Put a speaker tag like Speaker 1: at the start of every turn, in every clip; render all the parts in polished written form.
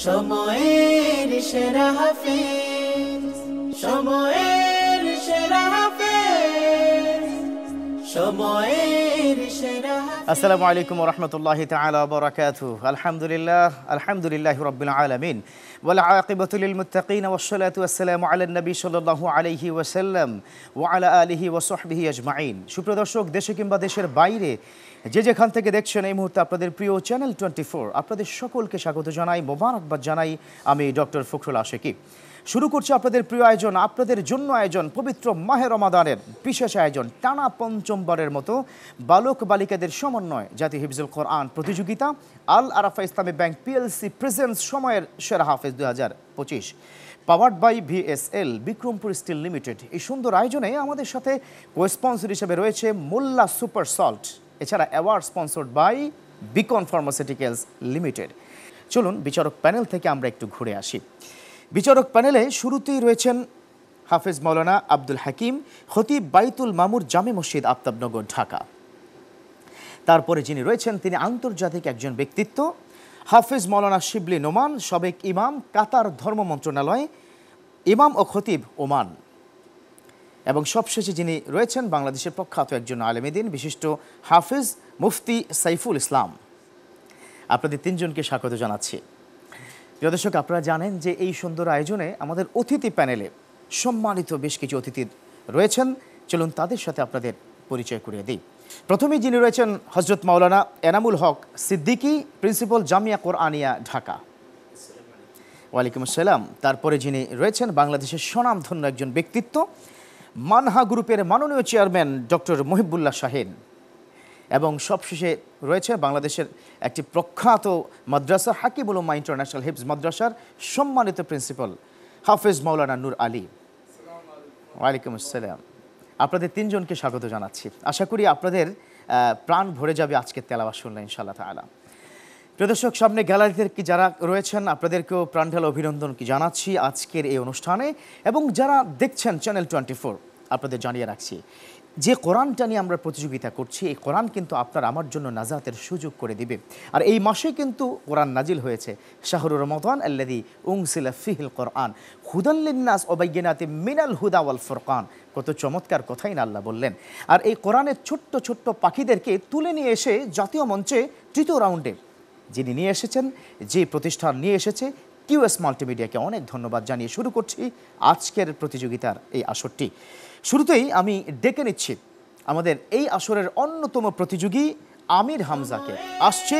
Speaker 1: সময়ের সেরা হাফেজ, সময়ের সেরা হাফেজ, সময়ের সেরা হাফেজ।
Speaker 2: আসসালামু আলাইকুম ওয়া রাহমাতুল্লাহি তাআলা ওয়া বারাকাতুহু। আলহামদুলিল্লাহি রাব্বিল আলামিন ওয়াল আকিবাতু লিল মুত্তাকিন ওয়াস সালাতু ওয়াস সালামু আলান নবী সাল্লাল্লাহু আলাইহি ওয়াসাল্লাম ওয়া আলা আলিহি ওয়া সাহবিহি আজমাইন। সুপ্রিয় দর্শক, দেশে কিংবা দেশের বাইরে যে যেখান থেকে দেখছেন এই মুহূর্তে আপনাদের প্রিয় চ্যানেল 24, আপনাদের সকলকে স্বাগত জানাই, মোবারকবাদ জানাই। আমি ডক্টর ফখরুল আশিকি। শুরু করছি আপনাদের প্রিয় আয়োজন, আপনাদের জন্য আয়োজন, পবিত্র মাহে রমাদানের বিশেষ আয়োজন, টানা পঞ্চমবারের মতো বালক বালিকাদের সমন্বয় জাতীয় হিফজুল কোরআন প্রতিযোগিতা আল আরাফা ইসলামী ব্যাংক পিএলসি প্রেজেন্স সময়ের সেরা হাফেজ 2025, powered by VSL Bikrampur steel limited. এই সুন্দর আয়োজনে আমাদের সাথে কোস্পন্সর হিসেবে রয়েছে মোল্লা সুপার সল্ট, এছাড়া award sponsored by Beacon pharmaceuticals limited. চলুন বিচারক প্যানেল থেকে আমরা একটু ঘুরে আসি। বিচারক প্যানেলে শুরুতেই রয়েছেন হাফেজ মাওলানা আব্দুল হাকিম, খতিব বাইতুল মামুর জামে মসজিদ, আফতাবনগর, ঢাকা। তারপরে যিনি রয়েছেন তিনি আন্তর্জাতিক একজন ব্যক্তিত্ব, হাফেজ মাওলানা শিবলি নোমান, সাবেক ইমাম, কাতার ধর্ম মন্ত্রণালয়, ইমাম ও খতিব, ওমান। এবং সবশেষে যিনি রয়েছেন বাংলাদেশের প্রখ্যাত একজন আলেমে দ্বীন, বিশিষ্ট হাফেজ মুফতি সাইফুল ইসলাম। আপনাদের তিনজনকে স্বাগত জানাচ্ছি। প্রিয় দর্শক, আপনারা জানেন যে এই সুন্দর আয়োজনে আমাদের অতিথি প্যানেলে সম্মানিত বেশ কিছু অতিথি রয়েছেন। চলুন তাদের সাথে আপনাদের পরিচয় করিয়ে দিই। প্রথমেই যিনি রয়েছেন হজরত মাওলানা এনামুল হক সিদ্দিকী, প্রিন্সিপাল জামিয়া কোরআনিয়া, ঢাকা। ওয়ালাইকুম আসসালাম। তারপরে যিনি রয়েছেন বাংলাদেশের স্বনামধন্য একজন ব্যক্তিত্ব, মানহা গ্রুপের মাননীয় চেয়ারম্যান ডক্টর মহিবুল্লাহ শাহিন। এবং সবশেষে রয়েছে বাংলাদেশের একটি প্রখ্যাত মাদ্রাসা হাকিমুল উম্মাহ ইন্টারন্যাশনাল হিফজ মাদ্রাসার সম্মানিত প্রিন্সিপাল হাফেজ মাওলানা নূর আলী। ওয়ালাইকুম আসসালাম। আপনাদের তিনজনকে স্বাগত জানাচ্ছি। আশা করি আপনাদের প্রাণ ভরে যাবে আজকের তেলাওয়াত শুনলে ইনশাআল্লাহ তাআলা। প্রিয় দর্শক, সামনে গ্যালারিতে কি যারা রয়েছেন আপনাদেরকেও প্রাণঢালা অভিনন্দন কি জানাচ্ছি আজকের এই অনুষ্ঠানে। এবং যারা দেখছেন চ্যানেল 24, আপনাদের জানিয়ে রাখছি যে কোরআনটা নিয়ে আমরা প্রতিযোগিতা করছি, এই কোরআন কিন্তু আপনার আমার জন্য নাজাতের সুযোগ করে দিবে। আর এই মাসে কিন্তু কোরআন নাজিল হয়েছে, শাহরুর রমাদান আল্লাযী উনজিলা ফীহিল কোরআন হুদাল লিন্নাস ওয়া বাইয়িনাতিম মিনাল হুদা ওয়াল ফুরকান। কত চমৎকার কথাই না আল্লাহ বললেন। আর এই কোরআনের ছোট্ট ছোট্ট পাখিদেরকে তুলে নিয়ে এসে জাতীয় মঞ্চে তৃতীয় রাউন্ডে যিনি নিয়ে এসেছেন, যে প্রতিষ্ঠান নিয়ে এসেছে, কিউএস মাল্টিমিডিয়াকে অনেক ধন্যবাদ জানিয়ে শুরু করছি আজকের প্রতিযোগিতার এই আসরটি। শুরুতেই আমি ডেকে নিচ্ছি আমাদের এই আসরের অন্যতম প্রতিযোগী আমির হামজাকে। আসছে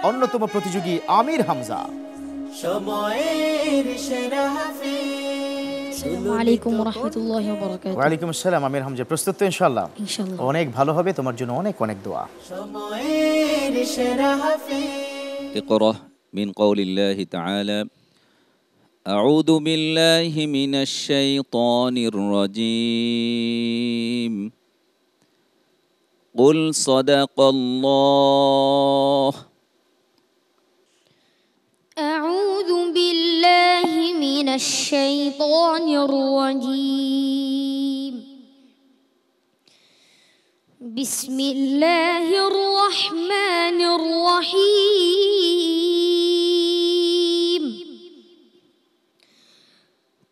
Speaker 2: অন্যতম প্রতিযোগী আমির হামজা।
Speaker 1: সময়ের সেরা হাফেজ।
Speaker 3: আসসালামু আলাইকুম ওয়া রাহমাতুল্লাহি ওয়া বারাকাতুহু।
Speaker 2: ওয়া আলাইকুম আসসালাম। আমির হামজা, প্রস্তুত তো ইনশাআল্লাহ?
Speaker 3: ইনশাআল্লাহ
Speaker 2: অনেক ভালো হবে, তোমার জন্য অনেক অনেক দোয়া।
Speaker 1: সময়ের সেরা হাফেজ।
Speaker 4: اقرأ من قول الله تعالى أعوذ بالله من الشيطان الرجيم قل صدق الله
Speaker 3: أعوذ بالله من الشيطان الرجيم بسم الله الرحمن الرحيم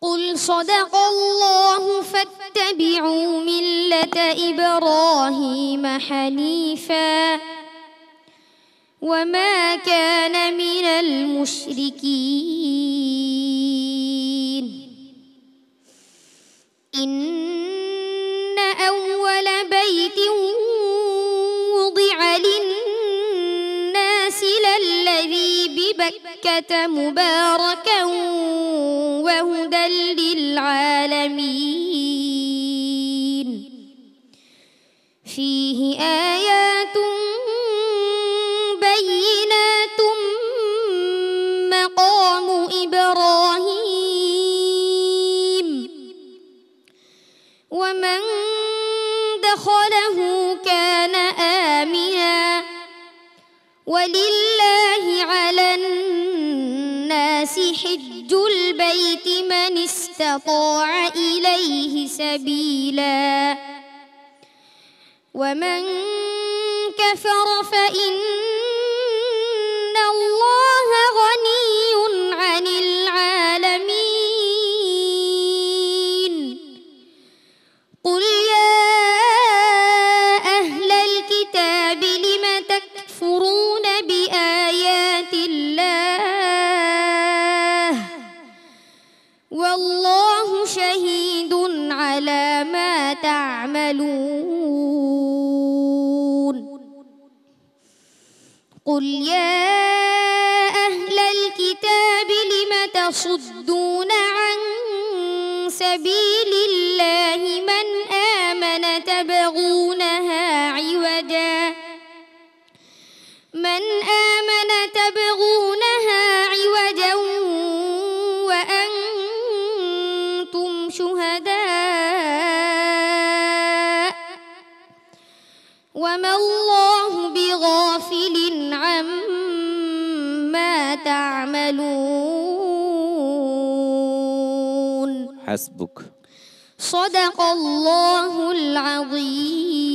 Speaker 3: قل صدق الله فاتبعوا ملة إبراهيم حنيفا وما كان من المشركين إن أول بيت وضع للناس للذي ببكة مباركا وهدى للعالمين فيه آيات بينات مقام إبراهيم ومن دخله كان آمنا ولله على الناس حج البيت من استطاع إليه سبيلا ومن كفر فإن الله غني قل يا أهل الكتاب لم تصدون عن سبيل الله من آمن تبغونها عوجا وأنتم شهداء وما الله بغافل عما تعملون
Speaker 4: حسبك
Speaker 3: صدق الله العظيم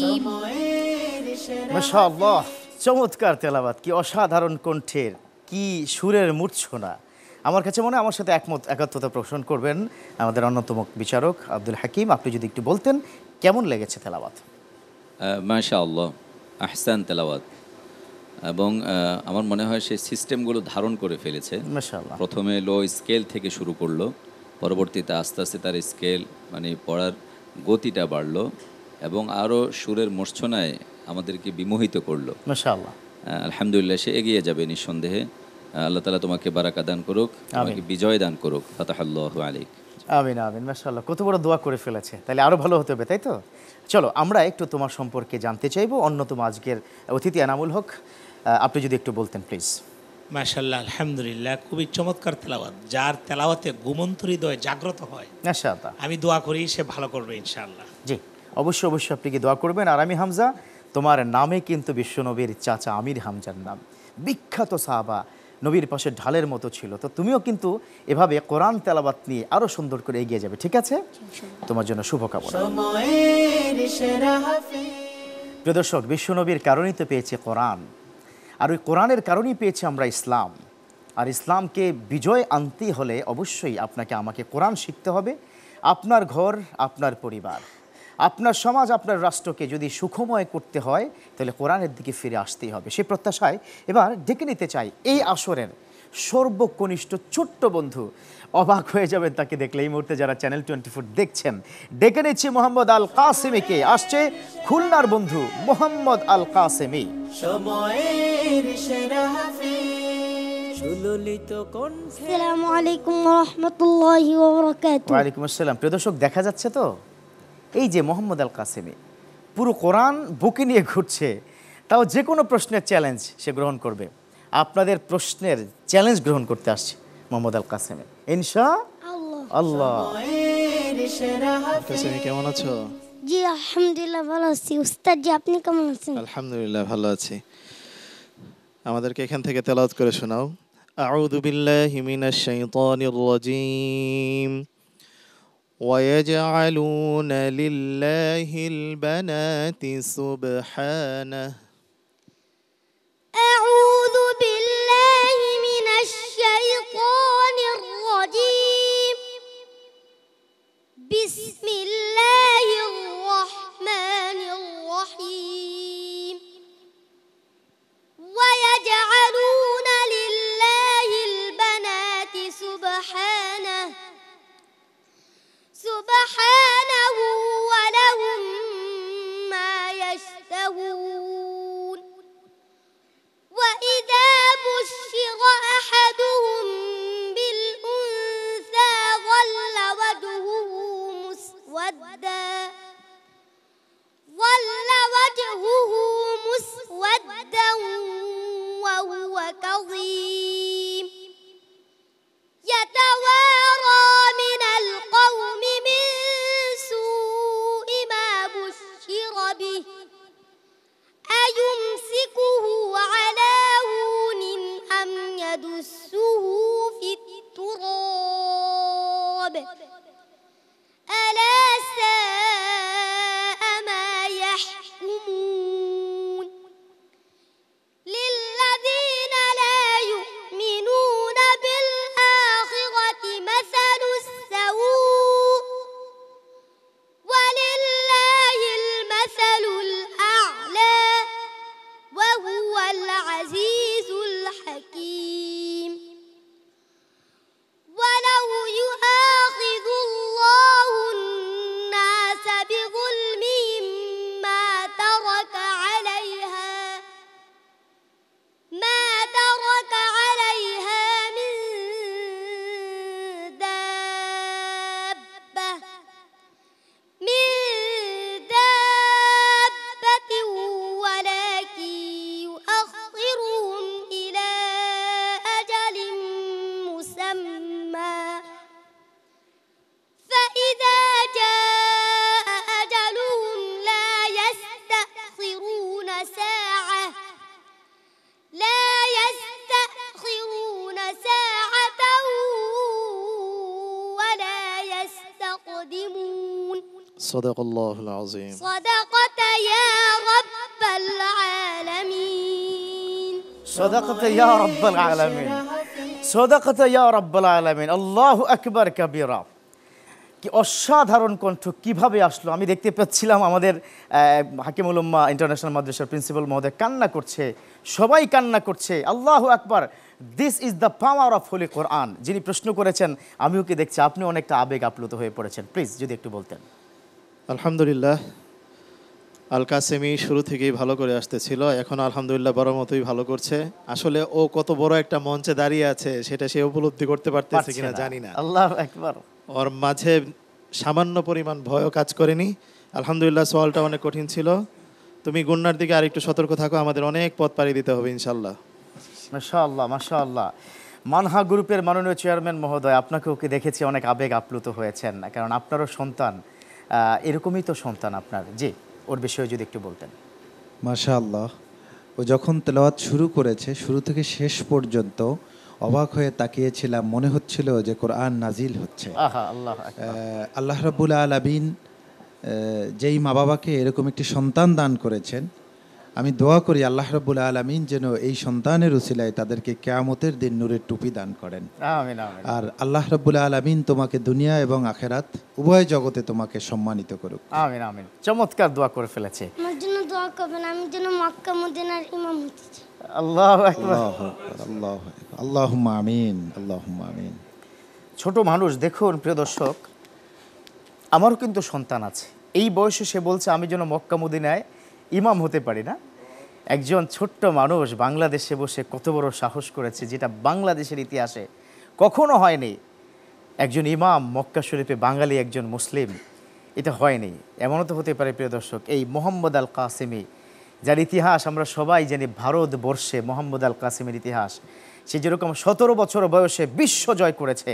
Speaker 1: সময়ের সেরা
Speaker 2: মাশাআল্লাহ, চমৎকার তেলাওয়াত, কি অসাধারণ কণ্ঠের, কি সুরের মূর্ছনা। আমার কাছে মনে হয় আমার সাথে একাত্মতা পোষণ করবেন আমাদের অন্যতম বিচারক আব্দুল হাকিম। আপনি যদি একটু বলতেন কেমন লেগেছে তেলাওয়াত?
Speaker 4: মাশাআল্লাহ, আহসান তেলাওয়াত। এবং আমার মনে হয় সেই সিস্টেমগুলো ধারণ করে ফেলেছে।
Speaker 2: মাশাআল্লাহ।
Speaker 4: প্রথমে লো স্কেল থেকে শুরু করলো, পরবর্তীতে আস্তে আস্তে তার স্কেল মানে পড়ার গতিটা বাড়লো এবং আরও সুরের মূর্ছনায় আমাদেরকে বিমোহিত করলো।
Speaker 2: মাশাআল্লাহ।
Speaker 4: আলহামদুলিল্লাহ, সে এগিয়ে যাবে নিঃসন্দেহে। আল্লাহ তাআলা তোমাকে বারাকা দান করুক, তোমাকে বিজয় দান করুক। ফাতাহাল্লাহু আলাইক।
Speaker 2: আমিন আমিন। মাশাআল্লাহ, কত বড় দোয়া করে ফেলেছে, তাহলে আরো ভালো হতে হবে, তাই তো? চলো আমরা একটু তোমার সম্পর্কে জানতে চাইবো। অন্যতম আজকের অতিথি এনামুল হক, আপনি যদি একটু বলতেন প্লিজ।
Speaker 5: মাশাআল্লাহ, আলহামদুলিল্লাহ, খুবই চমৎকার তেলাওয়াত। যার তেলাওয়াতে ঘুমন্ত হৃদয় জাগ্রত হয়,
Speaker 2: মাশাআল্লাহ,
Speaker 5: আমি দোয়া করি সে ভালো করবে ইনশাআল্লাহ।
Speaker 2: জি অবশ্যই অবশ্যই, আপনি কি দোয়া করবেন। আর আমি হামজা, তোমার নামে কিন্তু বিশ্বনবীর চাচা আমির হামজার নাম, বিখ্যাত সাহাবা, নবীর পাশে ঢালের মতো ছিল। তো তুমিও কিন্তু এভাবে কোরআন তেলাওয়াত নিয়ে আরো সুন্দর করে এগিয়ে যাবে, ঠিক আছে? তোমার জন্য শুভকামনা।
Speaker 1: সময়ের সেরা হাফেজ।
Speaker 2: প্রিয় দর্শক, বিশ্বনবীর কারণেই তো পেয়েছে কোরআন, আর ওই কোরআনের কারণেই পেয়েছি আমরা ইসলাম। আর ইসলামকে বিজয় আনতে হলে অবশ্যই আপনাকে আমাকে কোরআন শিখতে হবে। আপনার ঘর, আপনার পরিবার, আপনার সমাজ, আপনার রাষ্ট্রকে যদি সুখময় করতে হয় তাহলে কোরআনের দিকে ফিরে আসতেই হবে। সেই প্রত্যাশায় এবার ডেকে নিতে চাই এই আসরের সর্বকনিষ্ঠ ছোট্ট বন্ধু, অবাক হয়ে যাবেন তাকে দেখলে এই মুহূর্তে যারা চ্যানেল 24 দেখছেন। ডেকে নিচ্ছি মোহাম্মদ আল কাসেমিকে। আসছে খুলনার বন্ধু মোহাম্মদ আল কাসেমি।
Speaker 1: সময়ের সেরা হাফেজ। সুললিত কণ্ঠে
Speaker 3: আসসালামু আলাইকুম ওয়া রাহমাতুল্লাহি ওয়া বারাকাতুহু।
Speaker 2: ওয়ালাইকুম আসসালাম। প্রিয় দর্শক, দেখা যাচ্ছে তো এই যে মোহাম্মদ আল কাসেমি পুরো কোরআন বুকে নিয়ে ঘুরছে, তাও যে কোনো প্রশ্নের চ্যালেঞ্জ সে গ্রহণ করবে। আপনাদের প্রশ্নের চ্যালেঞ্জ গ্রহণ করতে আসছে মোহাম্মদ আল কাসেমি, ইনশাআল্লাহ।
Speaker 1: সময়ের সেরা হাফেজ।
Speaker 6: কেমন আছো?
Speaker 3: জি আলহামদুলিল্লাহ ভালো আছি। উস্তাদ জি আপনি কেমন আছেন?
Speaker 6: আলহামদুলিল্লাহ ভালো আছি। আমাদেরকে এখান থেকে তেলাওয়াত করে শোনাও। আউযু বিল্লাহি মিনাশ শাইতানির রাজীম। ويجعلون لله البنات سبحانه
Speaker 3: أعوذ بالله من الشيطان الرجيم. بسم الله الرحمن الرحيم. ويجعلون لله البنات سبحانه ولهم ما يشتهون. وإذا بشر أحدهم بالأنثى ظل وجهه مسودا وهو كظيم يتوارى من القوم من سوء ما بشر به أيمسكه على هون أم يدسه في التراب ألا ساء ما يحكمون. للذين لا يؤمنون بالآخرة مثل السوء ولله المثل الأعلى وهو العزيز الحكيم. ولو يؤاخذ
Speaker 6: সাদাকাল্লাহুল আযীম।
Speaker 3: صدقت يا رب العالمين
Speaker 2: صدقت يا رب العالمين صدقت يا رب العالمين আল্লাহু আকবার কাবীরা। কি অসাধারণ কণ্ঠ কিভাবে আসলো! আমি দেখতে পাচ্ছিলাম আমাদের হাকিমুল উম্মাহ ইন্টারন্যাশনাল মাদ্রাসার প্রিন্সিপাল মহোদয় কান্না করছে, সবাই কান্না করছে। আল্লাহু আকবার, this is the power of holy Quran. যিনি প্রশ্ন করেছেন আমিও কি দেখছি আপনি অনেকটা আবেগ আপ্লুত হয়ে পড়েছেন, প্লিজ যদি একটু বলতেন।
Speaker 6: আলহামদুলিল্লাহ, আল কাসেমি শুরু থেকেই ভালো করে আসতেছিল, এখন আলহামদুলিল্লাহ বড় মতোই ভালো করছে। আসলে ও কত বড় একটা মঞ্চে দাঁড়িয়ে আছে সেটা সে উপলব্ধি করতে পারতেছে কিনা জানি না।
Speaker 2: আল্লাহু আকবার।
Speaker 6: ওর মাঝে সামান্য পরিমাণ ভয়ও কাজ করেনি। আলহামদুলিল্লাহ, সওয়ালটা অনেক কঠিন ছিল। তুমি গুন্নার দিকে আরেকটু সতর্ক থাকো, আমাদের অনেক পথ পাড়ি দিতে হবে ইনশাল্লাহ।
Speaker 2: মাশাআল্লাহ মাশাআল্লাহ। মানহা গ্রুপের মাননীয় চেয়ারম্যান মহোদয়, আপনাকেও কি দেখেছি অনেক আবেগ আপ্লুত হয়েছেন, কারণ আপনারও সন্তান, এরকমই তো সন্তান আপনার। জি, ওর বিষয়ে যদি একটু বলতেন।
Speaker 7: মাশাআল্লাহ, ও যখন তেলাওয়াত শুরু করেছে শুরু থেকে শেষ পর্যন্ত অবাক হয়ে তাকিয়েছিলাম, মনে হচ্ছিল যে কোরআন নাজিল হচ্ছে।
Speaker 2: আহা, আল্লাহু আকবার।
Speaker 7: আল্লাহ রাব্বুল আলামিন যেই মা বাবাকে এরকম একটি সন্তান দান করেছেন, আমি দোয়া করি আল্লাহ রাব্বুল আলামিন যেন এই সন্তানের উসিলায় তাদেরকে কিয়ামতের দিন নূরের টুপি দান করেন।
Speaker 2: আমিন আমিন।
Speaker 7: আর আল্লাহ রাব্বুল আলামিন তোমাকে দুনিয়া এবং আখিরাত উভয় জগতে তোমাকে সম্মানিত করুক।
Speaker 2: আমিন আমিন। চমৎকার দোয়া করে ফেলেছে।
Speaker 3: আমার জন্য দোয়া করবেন, আমি যেন মক্কা মদিনার ইমাম হতে চাই।
Speaker 2: আল্লাহু আকবার।
Speaker 7: আল্লাহু আকবার, আল্লাহু আকবার, আল্লাহুম্মা আমিন, আল্লাহুম্মা আমিন।
Speaker 2: ছোট মানুষ, দেখুন প্রিয় দর্শক, আমারও কিন্তু সন্তান আছে। এই বয়সে সে বলছে আমি যেন মক্কা মদিনায় ইমাম হতে পারি না। একজন ছোট্ট মানুষ বাংলাদেশে বসে কত বড় সাহস করেছে, যেটা বাংলাদেশের ইতিহাসে কখনো হয়নি। একজন ইমাম মক্কা শরীফে, বাঙালি একজন মুসলিম, এটা হয়নি। এমনও তো হতে পারে প্রিয় দর্শক, এই মোহাম্মদ আল কাসেমি, যার ইতিহাস আমরা সবাই জানি, ভারতবর্ষে মোহাম্মদ আল কাসেমের ইতিহাস, সে যেরকম 17 বছর বয়সে বিশ্ব জয় করেছে,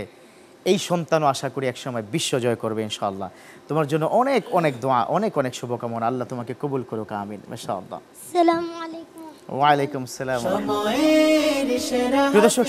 Speaker 2: এই সন্তানও আশা করি একসময় বিশ্ব জয় করবে ইনশাআল্লাহ। তোমার জন্য অনেক অনেক দোয়া, অনেক অনেক শুভকামনা, আল্লাহ তোমাকে কবুল করুক, আমিন মাশাআল্লাহ।
Speaker 3: আসসালামু আলাইকুম।
Speaker 2: ওয়ালাইকুম আসসালাম। প্রিয় দর্শক,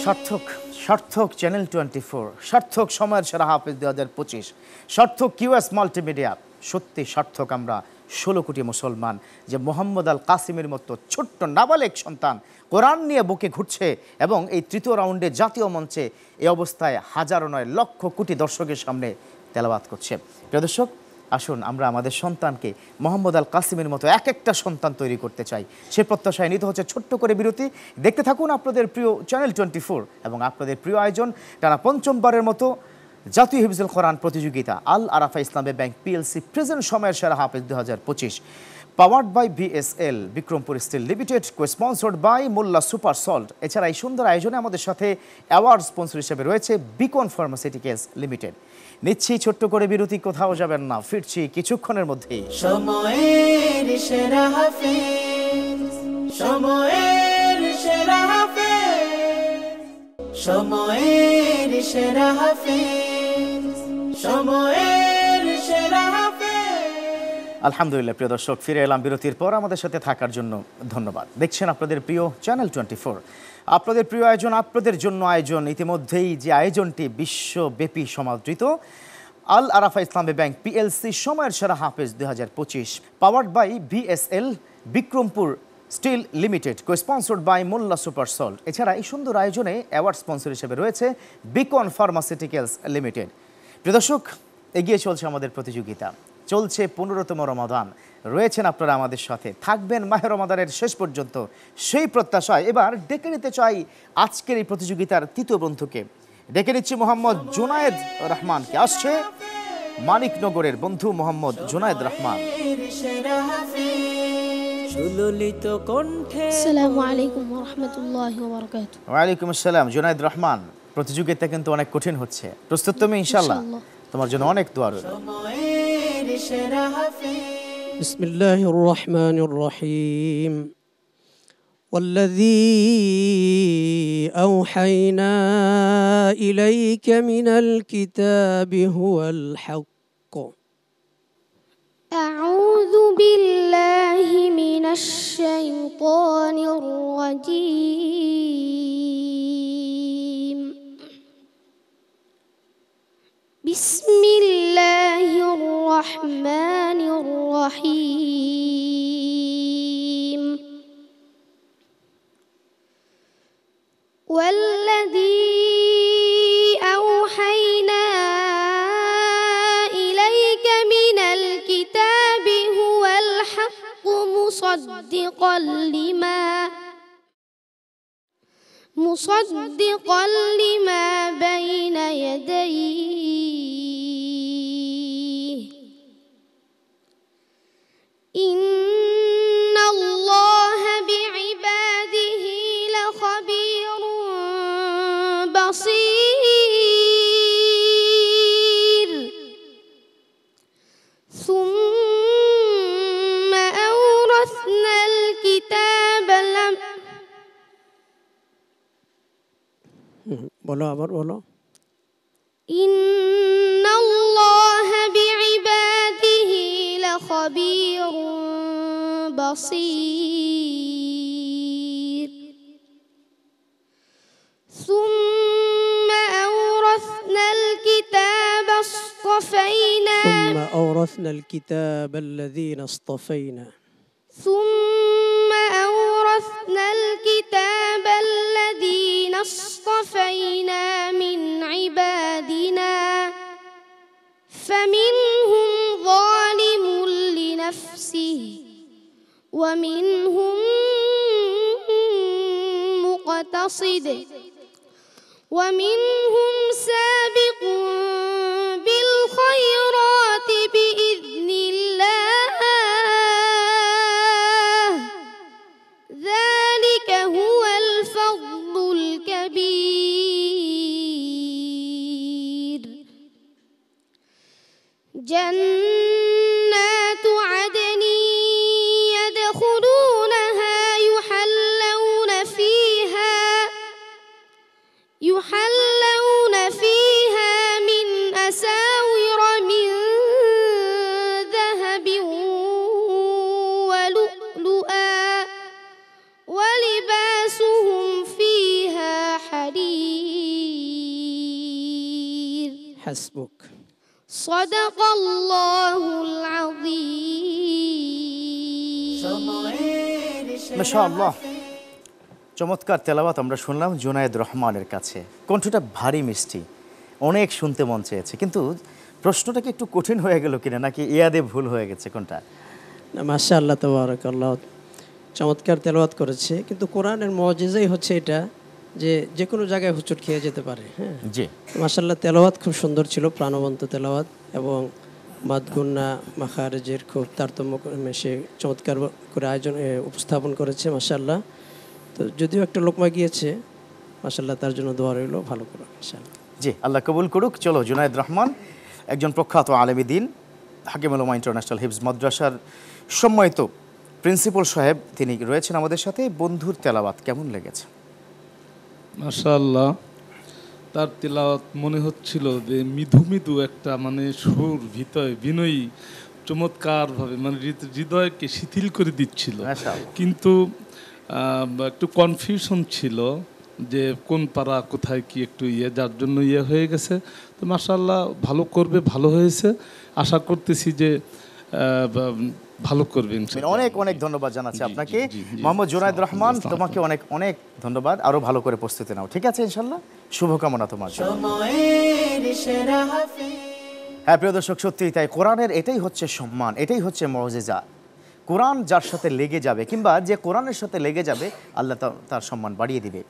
Speaker 2: সার্থক চ্যানেল 24, সার্থক সময়ের সেরা হাফেজ 2025, সার্থক কিউএস মাল্টিমিডিয়া, সত্যি সার্থক আমরা 16 কোটি মুসলমান, যে মোহাম্মদ আল কাসেমের মতো ছোট্ট নাবালেক সন্তান কোরআন নিয়ে বুকে ঘুরছে এবং এই তৃতীয় রাউন্ডে জাতীয় মঞ্চে এই অবস্থায় হাজারো নয় লক্ষ কোটি দর্শকের সামনে তেলাওয়াত করছে। প্রিয় দর্শক, আসুন আমরা আমাদের সন্তানকে মোহাম্মদ আল কাসেমের মতো এক একটা সন্তান তৈরি করতে চাই। সে প্রত্যাশায় নিতে হচ্ছে ছোট্ট করে বিরতি। দেখতে থাকুন আপনাদের প্রিয় চ্যানেল 24 এবং আপনাদের প্রিয় আয়োজন টানা পঞ্চমবারের মতো জাতীয় হিফজুল কোরআন প্রতিযোগিতা আল আরাফা ইসলামী ব্যাংক পিএলসি প্রেজেন্ট সময়ের সেরা হাফেজ 2025, powered by BSL Bikrampur steel limited, sponsored by Molla super salt. এছাড়া এই সুন্দর আয়োজনে আমাদের সাথে অ্যাওয়ার্ড স্পন্সর হিসেবে রয়েছে বিকন ফার্মাসিউটিক্যালস লিমিটেড। নিচ্ছি ছোট্ট করে বিরতি, কোথাও যাবেন না, ফিরছি কিছুক্ষণের মধ্যেই।
Speaker 1: সময়ের সেরা হাফেজ, সময়ের সেরা হাফেজ, সময়ের সেরা হাফেজ, সময়ের সেরা হাফেজ।
Speaker 2: আলহামদুলিল্লাহ প্রিয় দর্শক, ফিরে এলাম বিরতির পর। আমাদের সাথে থাকার জন্য ধন্যবাদ। দেখছেন আপনাদের প্রিয় চ্যানেল 24, আপনাদের প্রিয় আয়োজন, আপনাদের জন্য আয়োজন। ইতিমধ্যেই যে আয়োজনটি বিশ্বব্যাপী সমাদৃত, আল আরাফা ইসলামী ব্যাংক পিএলসি সময়ের সেরা হাফেজ 2025, powered by BSL Bikrampur steel limited, sponsored by Molla super salt. এছাড়া এই সুন্দর আয়োজনে অ্যাওয়ার্ড স্পন্সর হিসেবে রয়েছে বিকন ফার্মাসিউটিক্যালস লিমিটেড। প্রিয় দর্শক, এগিয়ে চলছে আমাদের প্রতিযোগিতা, চলছে 15তম রমাদান। রয়েছেন আপনারা আমাদের সাথে, থাকবেন মাহে রমাদানের শেষ পর্যন্ত, সেই প্রত্যাশায় এবার ডেকে নিতে চাই আজকের এই প্রতিযোগিতার তৃতীয় বন্ধুকে। ডেকে নিচ্ছি মোহাম্মদ জুনায়েদ রহমানকে। আসছে মানিকনগরের বন্ধু মোহাম্মদ জুনায়েদ রহমান।
Speaker 1: সুললিত কণ্ঠে
Speaker 3: আসসালামু আলাইকুম ওয়া রাহমাতুল্লাহি ওয়া বারাকাতুহু।
Speaker 2: ওয়ালাইকুম আসসালাম। জুনায়েদ রহমান, প্রতিযোগিতা কিন্তু অনেক কঠিন হচ্ছে, প্রস্তুত তুমি ইনশাআল্লাহ? তোমার জন্য অনেক দোয়া রইল।
Speaker 1: সময়ের সেরা হাফেজ।
Speaker 8: بسم الله الرحمن الرحيم والذي أوحينا إليك من الكتاب هو الحق
Speaker 3: أعوذ بالله من الشيطان الرجيم بسم الله الرحمن الذي أوحينا إليك من الكتاب هو الحق مصدقا لما بين يديه إن الله بعباده لخبير بصير ثم أورثنا الكتاب
Speaker 8: বলো আবার বলো
Speaker 3: إن الله بعباده لخبير بصير ثم أورثنا الكتاب اصطفينا
Speaker 8: ثم أورثنا الكتاب الذين اصطفينا
Speaker 3: ثم أورثنا الكتاب الذين اصطفينا من عبادنا فمنهم ظالم لنفسه ومنهم مقتصد ومنهم سابق بالخيرات بإذن الله ذلك هو الفضل الكبير جنات عدن يدخلونها يحلون فيها من أساور من ذهب ولؤلؤا ولباسهم فيها حرير
Speaker 8: حسبك
Speaker 3: صدق الله العظيم
Speaker 2: মাশাআল্লাহ, চমৎকার তেলাওয়াত আমরা শুনলাম জুনায়েদ রহমানের কাছে। কণ্ঠটা ভারী মিষ্টি, অনেক শুনতে মন চেয়েছে, কিন্তু প্রশ্নটা কি একটু কঠিন হয়ে গেল কিনা, নাকি ইয়াদে ভুল হয়ে গেছে কোনটা?
Speaker 8: মাশাআল্লাহ তাবারাকাল্লাহ, চমৎকার তেলাওয়াত করেছে, কিন্তু কোরআনের মুজিজাই হচ্ছে এটা যে যে কোনো জায়গায় হুচট খেয়ে যেতে পারে। হ্যাঁ
Speaker 2: জি,
Speaker 8: মাশাআল্লাহ তেলাওয়াত খুব সুন্দর ছিল, প্রাণবন্ত তেলাওয়াত, এবং মাদগুন্না মাখারেজের খুব তারতম্য সে চমৎকার করে আয়োজন উপস্থাপন করেছে মাশাআল্লাহ। তো যদিও একটা লোকমা গিয়েছে, মাশাআল্লাহ তার জন্য দোয়া রইল, ভালো করো ইনশাআল্লাহ।
Speaker 2: জি, আল্লাহ কবুল করুক। চলো, জুনায়েদ রহমান একজন প্রখ্যাত আলেমী দিন, হাকিম উলামা ইন্টারন্যাশনাল হিফজ মাদ্রাসার সম্মানিত প্রিন্সিপাল সাহেব, তিনি রয়েছেন আমাদের সাথে। বন্ধুর তেলাওয়াত কেমন লেগেছে?
Speaker 9: মাশাআল্লাহ, তার তেলাওয়াত মনে হচ্ছিল যে মৃদু মৃদু একটা মানে সুর, ভিতরে বিনয়ী, চমৎকারভাবে মানে হৃদয়কে শিথিল করে দিচ্ছিল, কিন্তু একটু কনফিউশন ছিল যে কোন পারা কোথায় কি একটু যার জন্য হয়ে গেছে। তো মাশাআল্লাহ ভালো করবে, ভালো হয়েছে, আশা করতেছি যে ভালো করবেন।
Speaker 2: অনেক অনেক ধন্যবাদ জানাচ্ছি আপনাকে মোহাম্মদ জুনায়েদ রহমান, তোমাকে অনেক অনেক ধন্যবাদ। আরো ভালো করে প্রস্তুতি নাও, ঠিক আছে ইনশাআল্লাহ। শুভকামনা তোমার জন্য। হ্যাঁ প্রিয় দর্শক, সত্যিই তাই, কোরআনের এটাই হচ্ছে সম্মান, এটাই হচ্ছে মুজিজা। কোরআন যার সাথে লেগে যাবে, কিংবা যে কোরআনের সাথে লেগে যাবে, আল্লাহ তার সম্মান বাড়িয়ে দিবে।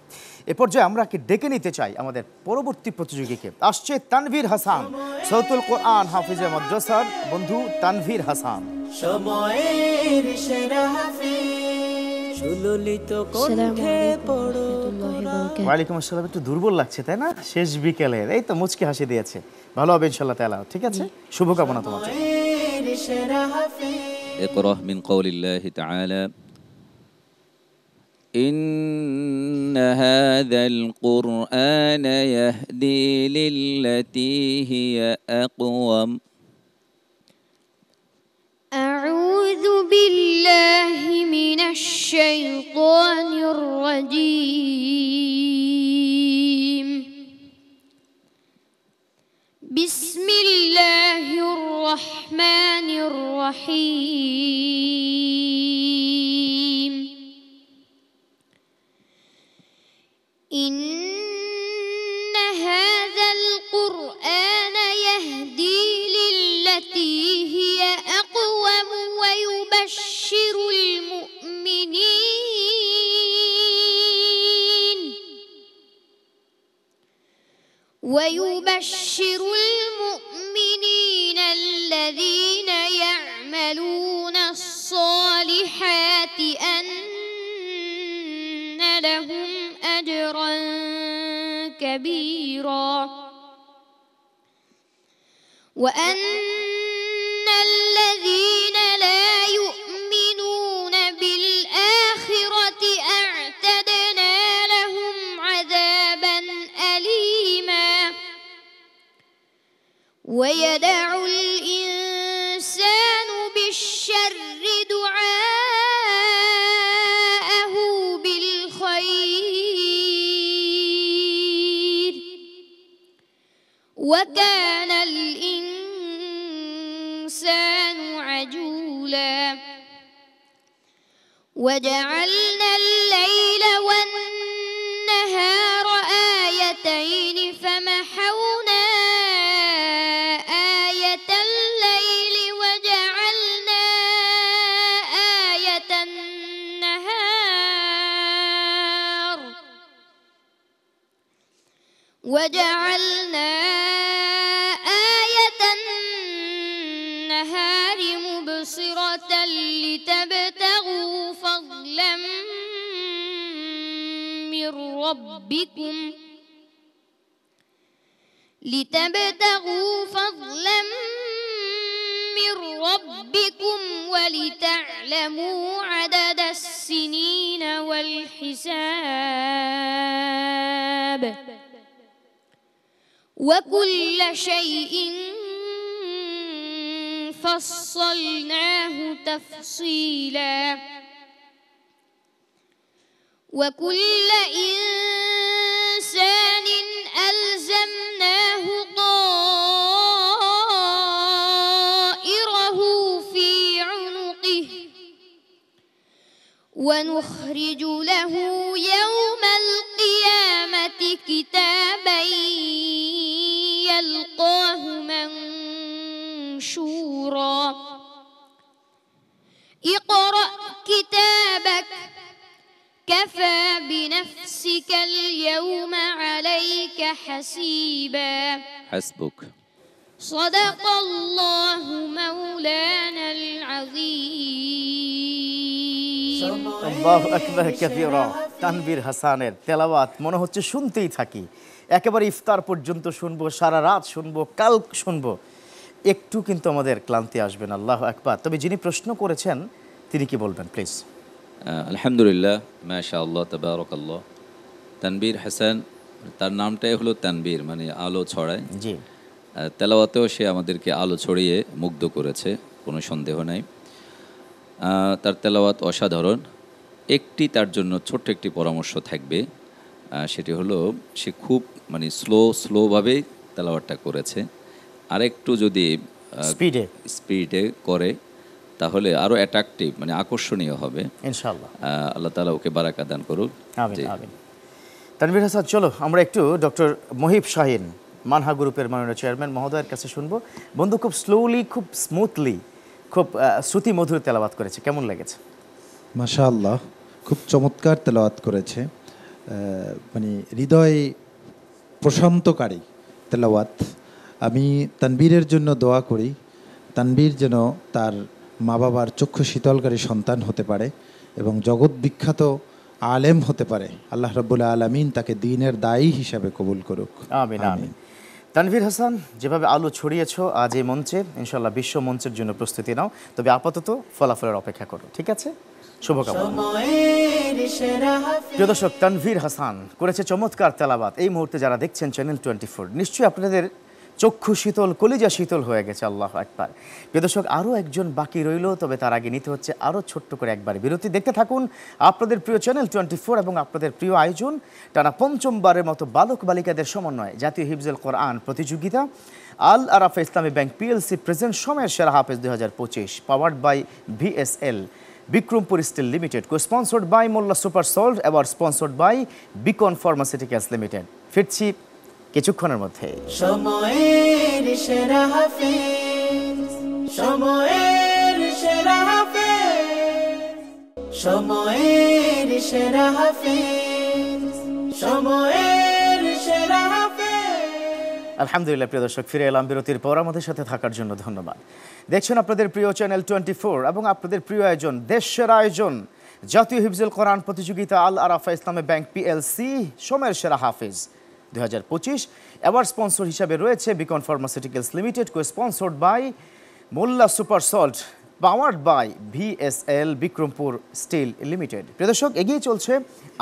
Speaker 2: এ পর্যায়ে আমরা কি ডেকে নিতে চাই আমাদের পরবর্তী প্রতিযোগীকে। আসছে তানভীর হাসান, সৌতুল কোরআন হাফিজে মাদ্রাসার বন্ধু তানভীর হাসান।
Speaker 1: সময়ের সেরা হাফিজ, সুললিত কণ্ঠে পড়ো কোরআন।
Speaker 2: ওয়ালাইকুম আসসালাম। একটু দুর্বল লাগছে তাই না? শেষ বিকেলে এই তো মুচকি হাসি দিয়েছে, ভালো হবে ইনশাআল্লাহ তাআলা। ঠিক আছে, শুভকামনা তোমার জন্য।
Speaker 1: সময়ের সেরা হাফিজ।
Speaker 4: اقرأ من قول الله تعالى إن هذا القرآن يهدي للتي هي أقوم
Speaker 3: أعوذ بالله من الشيطان الرجيم بسم الله الرحمن الرحيم إن
Speaker 10: ويبشر المؤمنين الذين يعملون الصالحات أن لهم أجرا كبيرا وأن الذين لا يؤمنون بالآخرة أعتدنا لهم عذابا أليما ويدع الإنسان بالشر دعاءه بالخير وكان الإنسان عجولا وجعلنا الليل والنهار آيتين فمحونا آية الليل وجعلنا آية النهار مبصرة لتبتغوا فضلا من ربكم ولتعلموا عدد السنين والحساب وكل شيء فصلناه تفصيلا وكل إنسان ألزمناه طائره في عنقه ونخرج له يوم القيامة كتابا يلقاه منشورا اقرأ كتابك كفى بنفسك اليوم عليك حسيبا
Speaker 4: حسبك
Speaker 10: صدق الله مولانا العظيم
Speaker 2: আল্লাহু আকবার কাবীরা। তানভীর হাসানের তেলাওয়াত মনে হচ্ছে শুনতেই থাকি, একেবারে ইফতার পর্যন্ত শুনবো, সারা রাত শুনবো, কাল শুনবো, একটু কিন্তু আমাদের ক্লান্তি আসবে না। আল্লাহু আকবার। তবে যিনি প্রশ্ন করেছেন তিনি কি বলবেন প্লিজ?
Speaker 4: আলহামদুলিল্লাহ, মাশাআল্লাহ, তাবারাকাল্লাহ। তানভীর হাসান, তার নামটাই হলো তানভীর, মানে আলো ছড়ায়।
Speaker 2: জি,
Speaker 4: তেলাওয়াতেও সে আমাদেরকে আলো ছড়িয়ে মুগ্ধ করেছে, কোনো সন্দেহ নাই। তার তেলাওয়াত অসাধারণ। তার জন্য ছোট্ট একটি পরামর্শ থাকবে, সেটি হলো সে খুব মানে স্লোভাবে তেলাওয়াতটা করেছে। আরেকটু যদি স্পিডে করে তাহলে আরো অ্যাট্রাকটিভ, মানে আকর্ষণীয় হবে ইনশাআল্লাহ। আল্লাহ তাআলা ওকে বারাকা দান করুন।
Speaker 2: আমিন আমিন। তানভীর হাসান, চলো আমরা একটু ডক্টর মহিব শাহিন, মানহা গ্রুপের মাননীয় চেয়ারম্যান মহোদয়ের কাছে শুনবো। বন্ধু খুব স্লোলি, খুব স্মুথলি, খুব শ্রুতি মধুর তেলাওয়াত করেছে, কেমন লেগেছে?
Speaker 7: মাশাআল্লাহ, খুব চমৎকার তেলাওয়াত করেছে, মানে হৃদয় প্রশান্তকারী তেলাওয়াত। আমি তানভীরের জন্য দোয়া করি, তানভীর যেন তার মা বাবার চক্ষু শীতলকারী সন্তান হতে পারে এবং জগৎ বিখ্যাত আলেম হতে পারে। আল্লাহ রাব্বুল আলামিন তাকে দ্বীনের দায়ী হিসাবে কবুল করুক।
Speaker 2: আমিন আমিন। তানভীর হাসান, যেভাবে আলো ছড়িয়েছো আজ এই মঞ্চে, ইনশাআল্লাহ বিশ্ব মঞ্চের জন্য প্রস্তুতি নাও। তবে আপাতত ফলাফলের অপেক্ষা করো, ঠিক আছে? শুভকামনা। প্রিয় দর্শক, তানভীর হাসান করেছে চমৎকার তেলাওয়াত। এই মুহূর্তে যারা দেখছেন চ্যানেল 24, নিশ্চয়ই আপনাদের চক্ষু শীতল, কলিজা শীতল হয়ে গেছে। আল্লাহু আকবার। প্রিয় দর্শক, আরও একজন বাকি রইল, তবে তার আগে নিতে হচ্ছে আরও ছোট্ট করে একবার বিরতি। দেখতে থাকুন আপনাদের প্রিয় চ্যানেল 24 এবং আপনাদের প্রিয় আয়োজন টানা পঞ্চমবারের মতো বালক বালিকাদের সমন্বয়ে জাতীয় হিফজুল কোরআন প্রতিযোগিতা আল আরাফা ইসলামী ব্যাংক পিএলসি প্রেজেন্ট সময়ের সেরা হাফেজ 2025, powered by VSL Bikrampur steel limited, co-sponsored by Molla super salt, এবার sponsored by Beacon pharmaceuticals limited. ফিরছি কিছুক্ষণের মধ্যে।
Speaker 1: সময়ের সেরা হাফেজ, সময়ের সেরা হাফেজ, সময়ের সেরা হাফেজ, সময়ের সেরা হাফেজ।
Speaker 2: আলহামদুলিল্লাহ প্রিয় দর্শক, ফিরে এলাম বিরতির পর। আমাদের সাথে থাকার জন্য ধন্যবাদ। দেখছেন আপনাদের প্রিয় চ্যানেল 24 এবং আপনাদের প্রিয় আয়োজন, দেশের আয়োজন, জাতীয় হিফজুল কোরআন প্রতিযোগিতা আল আরাফা ইসলামী ব্যাংক পিএলসি সময়ের সেরা হাফেজ 2025। অ্যাওয়ার্ড স্পন্সর হিসাবে রয়েছে Beacon pharmaceuticals limited, cosponsored by Molla super salt, powered by VSL Bikrampur steel limited. প্রিয় দর্শক, এগিয়ে চলছে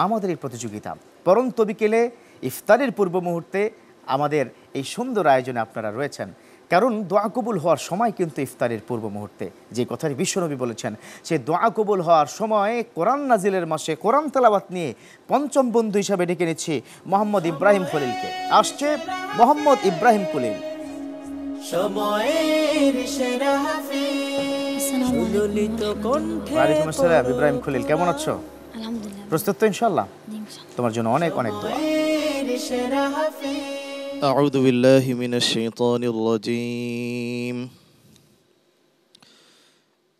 Speaker 2: আমাদের এই প্রতিযোগিতা। পরন্ত বিকেলে ইফতারের পূর্ব মুহূর্তে আমাদের এই সুন্দর আয়োজনে আপনারা রয়েছেন, কারণ দোয়া কবুল হওয়ার সময় কিন্তু ইফতারের পূর্ব মুহূর্তে, যে কথাটি বিশ্বনবী বলেছেন, সেই দোয়া কবুল হওয়ার সময় কোরআন নাজিলের মাসে কোরআন তেলাওয়াত নিয়ে পঞ্চম বন্ধু হিসাবে ডেকে নিচ্ছি মোহাম্মদ ইব্রাহিম খলিলকে। আসছে মোহাম্মদ ইব্রাহিম খলিল।
Speaker 1: সময়ের সেরা হাফেজ, সুললিত কণ্ঠে।
Speaker 2: ওয়ালাইকুম আসসালাম ইব্রাহিম খলিল, কেমন আছো?
Speaker 3: আলহামদুলিল্লাহ।
Speaker 2: প্রস্তুত তো ইনশাআল্লাহ? তোমার জন্য অনেক অনেক দোয়া।
Speaker 1: সময়ের সেরা হাফেজ।
Speaker 6: أعوذ بالله من الشيطان الرجيم.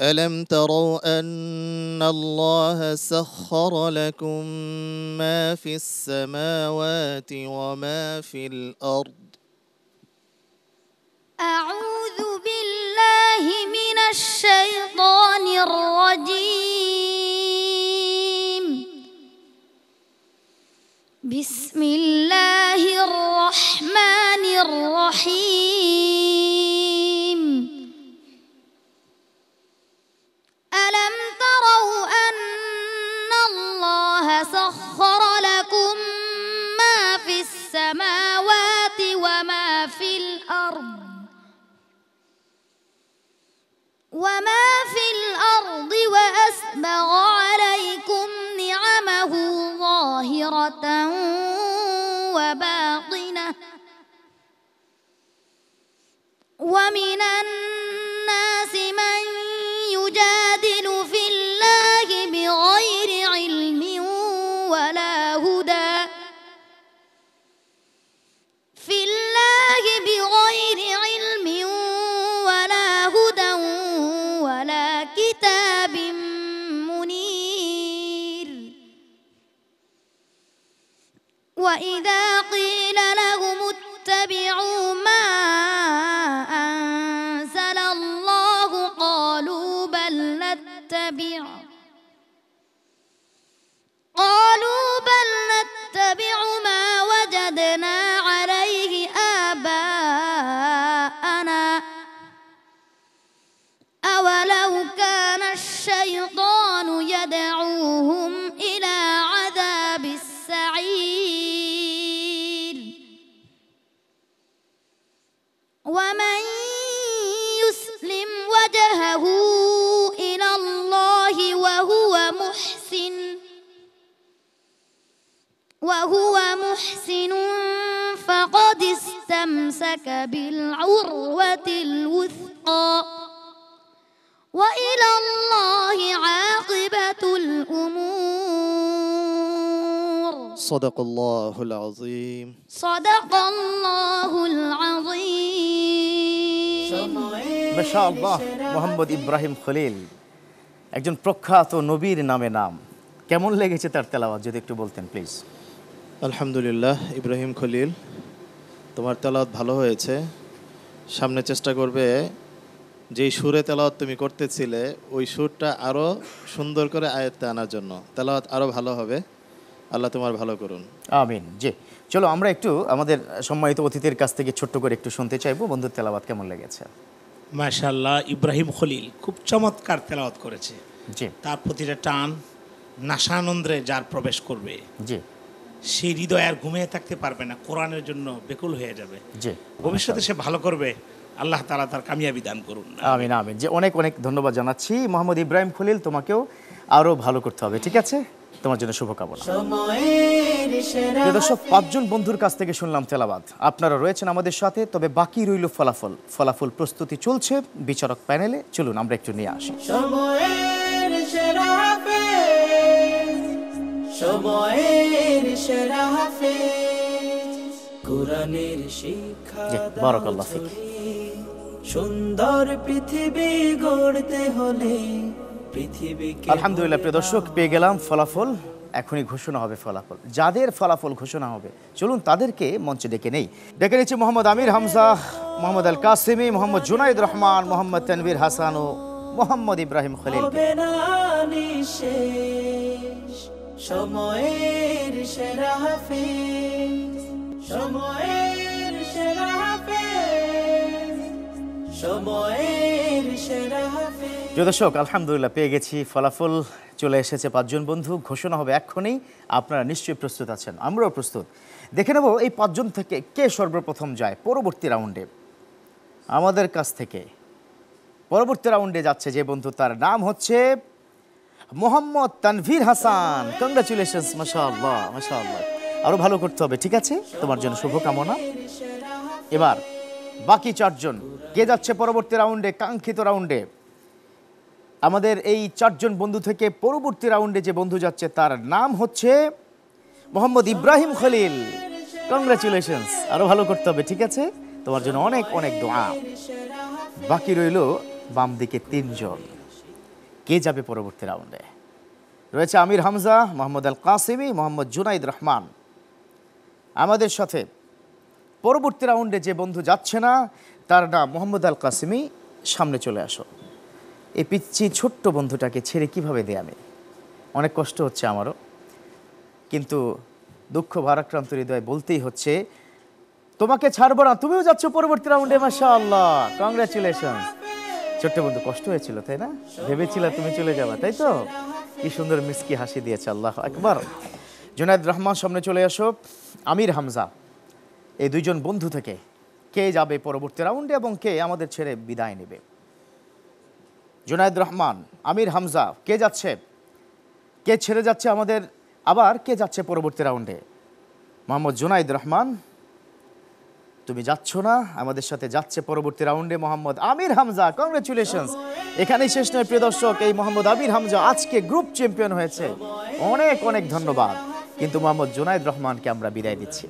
Speaker 6: ألم تروا أن الله سخر لكم ما في السماوات وما في الأرض.
Speaker 10: أعوذ بالله من الشيطان الرجيم. بسم الله الرحمن الرحيم. ألم تروا أن الله سخر لكم ما في السماوات وما في الأرض وأسبغ عليكم نعمه ظاهرة وباطنة ومن الناس من يجادل في الله بغير علم ولا هدى ولا كتاب منير. وإذا قيل لهم اتبعوا ما أنزل الله قالوا بل نتبع ما وجدنا عليه آباءنا أولو كان الشيطان يدعوهم إلى عذاب السعير. ومن يسلم وجهه إلى الله وهو محسن فقد استمسك بالعروة الوثقى وإلى الله عاقبة الأمور.
Speaker 6: صدق الله العظيم.
Speaker 10: صدق الله العظيم.
Speaker 2: মাশাআল্লাহ, মোহাম্মদ ইব্রাহিম খলিল, একজন প্রখ্যাত নবীর নামে নাম। কেমন লেগেছে তার তেলাওয়াত, যদি একটু বলতেন প্লিজ।
Speaker 6: আলহামদুলিল্লাহ ইব্রাহিম খলিল, তোমার তেলাওয়াত ভালো হয়েছে। সামনে চেষ্টা করবে যেই সুরে তেলাওয়াত তুমি করতেছিলে ওই সুরটা আরও সুন্দর করে আয়ত্তে আনার জন্য। তেলাওয়াত আরও ভালো হবে, আল্লাহ তোমার ভালো করুন।
Speaker 2: আমিন। জি, চলো আমরা একটু আমাদের সম্মানিত অতিথির কাছ থেকে ছোট্ট করে একটু শুনতে চাইবো, বন্ধুর তেলাওয়াত কেমন লেগেছে।
Speaker 5: মাশাআল্লাহ, ইব্রাহিম খলিল খুব চমৎকার তেলাওয়াত করেছে।
Speaker 2: জি,
Speaker 5: তার প্রতিটা টান নাশানন্দ্রে যার প্রবেশ করবে,
Speaker 2: জি,
Speaker 5: সেই হৃদয় আর ঘুমিয়ে থাকতে পারবে না, কোরআনের জন্য বেকুল হয়ে যাবে।
Speaker 2: জি,
Speaker 5: ভবিষ্যতে সে ভালো করবে, আল্লাহ তাআলা তার কামিয়াবি দান করুন।
Speaker 2: আমিন আমিন। যে অনেক অনেক ধন্যবাদ জানাচ্ছি মোহাম্মদ ইব্রাহিম খলিল, তোমাকেও আরও ভালো করতে হবে, ঠিক আছে? তোমার জন্য শুভকামনা। দর্শক, 5 জন বন্ধুর কাছ থেকে শুনলাম তেলাওয়াত, আপনারা রয়েছেন আমাদের সাথে, তবে বাকি রইল ফলাফল প্রস্তুতি চলছে বিচারক প্যানেলে। চলুন আমরা একটু নিয়ে আসি।
Speaker 1: সময়ের সেরা হাফেজ, সময়ের সেরা হাফেজ, কোরআনের শিক্ষা
Speaker 2: বারাকাল্লাহ ফিক।
Speaker 1: সুন্দর পৃথিবী গড়তে হলে পৃথিবীকে।
Speaker 2: আলহামদুলিল্লাহ প্রিয় দর্শক, পেয়ে গেলাম ফলাফল। এখনই ঘোষণা হবে ফলাফল। যাদের ফলাফল ঘোষণা হবে চলুন তাদেরকে মঞ্চে ডেকে নেই। ডেকে নিচ্ছি মোহাম্মদ আমির হামজা, মোহাম্মদ আল কাসেমি, মোহাম্মদ জুনাইদ রহমান, মোহাম্মদ তানভীর হাসান ও মোহাম্মদ ইব্রাহিম খলিল।
Speaker 1: সময়ের সেরা হাফেজ, সময়ের সেরা হাফেজ, সময়ের সেরা হাফেজ।
Speaker 2: প্রিয় দর্শক, আলহামদুলিল্লাহ পেয়ে গেছি ফলাফল, চলে এসেছে 5 জন বন্ধু, ঘোষণা হবে এক্ষুনি। আপনারা নিশ্চয়ই প্রস্তুত আছেন, আমরাও প্রস্তুত। দেখে নেব এই 5 জন থেকে কে সর্বপ্রথম যায় পরবর্তী রাউন্ডে। আমাদের কাছ থেকে পরবর্তী রাউন্ডে যাচ্ছে যে বন্ধু, তার নাম হচ্ছে মোহাম্মদ তানভীর হাসান। কংগ্রাচুলেশনস, মাশাআল্লাহ মাশাআল্লাহ। আরো ভালো করতে হবে, ঠিক আছে? তোমার জন্য শুভকামনা। এবার বাকি 4 জন কে যাচ্ছে পরবর্তী রাউন্ডে, কাঙ্ক্ষিত রাউন্ডে। আমাদের এই 4 জন বন্ধু থেকে পরবর্তী রাউন্ডে যে বন্ধু যাচ্ছে তার নাম হচ্ছে মোহাম্মদ ইব্রাহিম খলিল। কংগ্রাচুলেশনস, আরো ভালো করতে হবে, ঠিক আছে? তোমার জন্য অনেক অনেক দোয়া। বাকি রইল বাম দিকে 3 জন। কে যাবে পরবর্তী রাউন্ডে? রয়েছে আমির হামজা, মোহাম্মদ আল কাসেমি, মোহাম্মদ জুনাইদ রহমান। আমাদের সাথে পরবর্তী রাউন্ডে যে বন্ধু যাচ্ছে না তার নাম মোহাম্মদ আল কাসেমি। সামনে চলে আসো। এই পিচ্ছি ছোট্ট বন্ধুটাকে ছেড়ে কিভাবে দেয় আমি, অনেক কষ্ট হচ্ছে আমারও, কিন্তু দুঃখ ভারাক্রান্ত হৃদয় বলতেই হচ্ছে তোমাকে ছাড়বো না, তুমিও যাচ্ছ পরবর্তী রাউন্ডে। মাশাআল্লাহ, কংগ্রাচুলেশন। ছোট্ট বন্ধু, কষ্ট হয়েছিল তাই না? ভেবেছিলা তুমি চলে যাবা, তাই তো? কি সুন্দর মিষ্টি হাসি দিয়েছে, আল্লাহ আকবার। জুনাইদ রহমান, সামনে চলে আসো। আমির হামজা, এই 2 জন বন্ধু থেকে কে যাবে পরবর্তী রাউন্ডে এবং কে আমাদের ছেড়ে বিদায় নেবে? জুনাইদ রহমান, আমির হামজা, কে যাচ্ছে? কে ছেড়ে যাচ্ছে আমাদের? আবার কে যাচ্ছে পরবর্তী রাউন্ডে? মোহাম্মদ জুনাইদ রহমান, তুমি যাচ্ছ না, আমাদের সাথে যাচ্ছে পরবর্তী রাউন্ডে মোহাম্মদ আমির হামজা। কংগ্রেচুলেশনস। এখানেই শেষ নয় প্রিয় দর্শক, এই মোহাম্মদ আমির হামজা আজকে গ্রুপ চ্যাম্পিয়ন হয়েছে, অনেক অনেক ধন্যবাদ। কিন্তু মোহাম্মদ জুনাইদ রহমানকে আমরা বিদায় দিচ্ছি।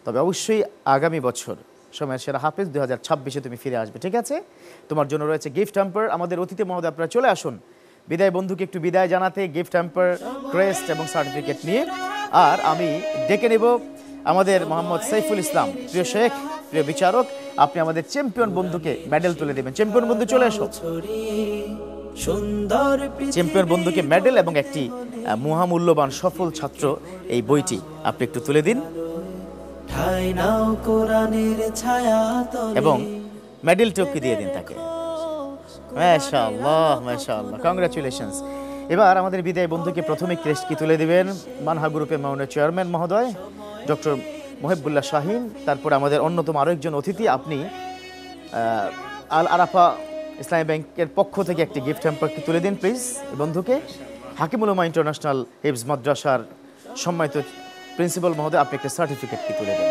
Speaker 2: তবে অবশ্যই আগামী বছর সময়ের সেরা হাফেজ 2026-এ তুমি ফিরে আসবে, ঠিক আছে? তোমার জন্য রয়েছে গিফট হ্যাম্পার। আমাদের অতিথি মহোদয় আপনারা চলে আসুন বিদায় বন্ধুকে একটু বিদায় জানাতে, গিফট হ্যাম্পার, ক্রেস্ট এবং সার্টিফিকেট নিয়ে। আর আমি ডেকে নেব আমাদের মোহাম্মদ সাইফুল ইসলাম, প্রিয় শেখ, প্রিয় বিচারক। আপনি আমাদের চ্যাম্পিয়ন বন্ধুকে মেডেল তুলে দেবেন। চ্যাম্পিয়ন বন্ধু চলে এসো। চ্যাম্পিয়ন বন্ধুকে মেডেল এবং একটি মহামূল্যবান সফল ছাত্র এই বইটি আপনি একটু তুলে দিন এবং মেডেলটিও দিয়ে দিন তাকে। মাশাআল্লাহ মাশাআল্লাহ, কংগ্রাচুলেশনস। এবার আমাদের বিদায় বন্ধুকে প্রথমে ক্রেস্ট কি তুলে দিবেন মানহা গ্রুপের মাননীয় চেয়ারম্যান মহোদয় ডক্টর মহিবুল্লাহ শাহিন। তারপর আমাদের অন্যতম আরো একজন অতিথি, আপনি আল আরাফা ইসলামী ব্যাংকের পক্ষ থেকে একটি গিফট হ্যাম্পার কি তুলে দিন প্লিজ বন্ধুকে। হাকিমুল উলামা ইন্টারন্যাশনাল হিফজ মাদ্রাসার সম্মানিত প্রিন্সিপাল মহোদয়, আপনি একটা সার্টিফিকেট কি তুলে দেন।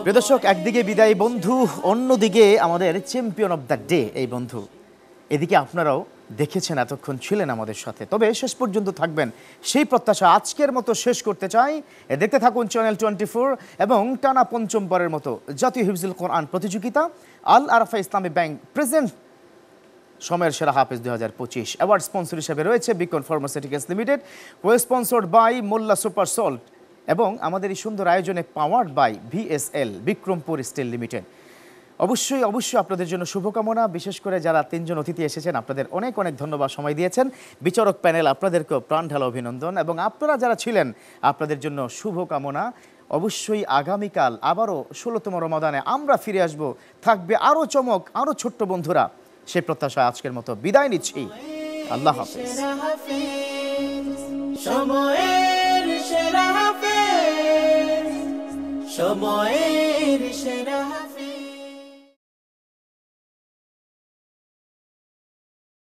Speaker 2: প্রিয় দর্শক, একদিকে বিদায়ী বন্ধু, অন্যদিকে আমাদের চ্যাম্পিয়ন অফ দ্য ডে এই বন্ধু। এদিকে আপনারাও দেখেছেন, এতক্ষণ ছিলেন আমাদের সাথে, তবে শেষ পর্যন্ত থাকবেন সেই প্রত্যাশা আজকের মতো শেষ করতে চাই। দেখতে থাকুন চ্যানেল 24 এবং টানা 5মবারের মতো জাতীয় হিফজুল কোরআন প্রতিযোগিতা আল আরাফা ইসলামী ব্যাংক প্রেজেন্ট সময়ের সেরা হাফেজ 2025। অ্যাওয়ার্ড স্পন্সর হিসেবে রয়েছে Beacon pharmaceuticals limited, cosponsored by Molla super salt এবং আমাদের এই সুন্দর আয়োজনে powered by VSL Bikrampur steel limited. অবশ্যই আপনাদের জন্য শুভকামনা। বিশেষ করে যারা 3 জন অতিথি এসেছেন, আপনাদের অনেক অনেক ধন্যবাদ সময় দিয়েছেন। বিচারক প্যানেল, আপনাদেরকেও প্রাণ ঢালা অভিনন্দন এবং আপনারা যারা ছিলেন আপনাদের জন্য শুভকামনা। অবশ্যই আগামীকাল আবারও 16তম রমাদানে আমরা ফিরে আসব, থাকবে আরও চমক, আরও ছোট্ট বন্ধুরা। সেই প্রত্যাশা আজকের মতো বিদায় নিচ্ছি। আল্লাহ হাফেজ।
Speaker 1: সময়ের সেরা হাফেজ, সময়ের সেরা